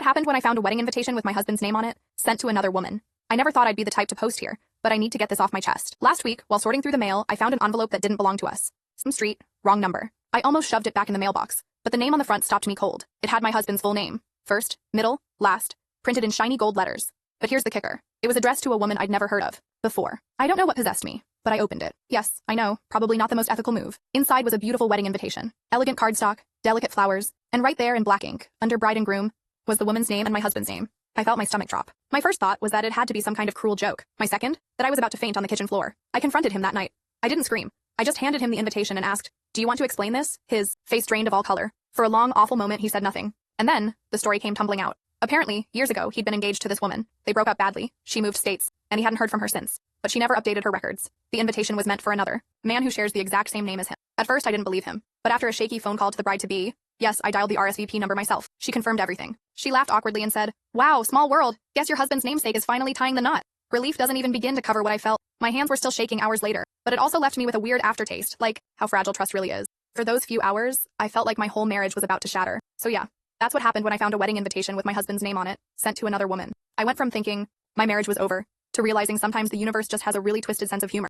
happened when I found a wedding invitation with my husband's name on it, sent to another woman. I never thought I'd be the type to post here, but I need to get this off my chest. Last week, while sorting through the mail, I found an envelope that didn't belong to us. Some street, wrong number. I almost shoved it back in the mailbox, but the name on the front stopped me cold. It had my husband's full name. First, middle, last, printed in shiny gold letters. But here's the kicker. It was addressed to a woman I'd never heard of before. I don't know what possessed me, but I opened it. Yes, I know, probably not the most ethical move. Inside was a beautiful wedding invitation. Elegant cardstock, delicate flowers, and right there in black ink, under bride and groom, was the woman's name and my husband's name. I felt my stomach drop. My first thought was that it had to be some kind of cruel joke. My second, that I was about to faint on the kitchen floor. I confronted him that night. I didn't scream. I just handed him the invitation and asked, "Do you want to explain this?" His face drained of all color. For a long, awful moment, he said nothing. And then, the story came tumbling out. Apparently, years ago, he'd been engaged to this woman. They broke up badly. She moved states, and he hadn't heard from her since. But she never updated her records. The invitation was meant for another man who shares the exact same name as him. At first, I didn't believe him. But after a shaky phone call to the bride-to-be, yes, I dialed the RSVP number myself. She confirmed everything. She laughed awkwardly and said, "Wow, small world. Guess your husband's namesake is finally tying the knot." Relief doesn't even begin to cover what I felt. My hands were still shaking hours later, but it also left me with a weird aftertaste, like how fragile trust really is. For those few hours, I felt like my whole marriage was about to shatter. So yeah, that's what happened when I found a wedding invitation with my husband's name on it, sent to another woman. I went from thinking my marriage was over to realizing sometimes the universe just has a really twisted sense of humor.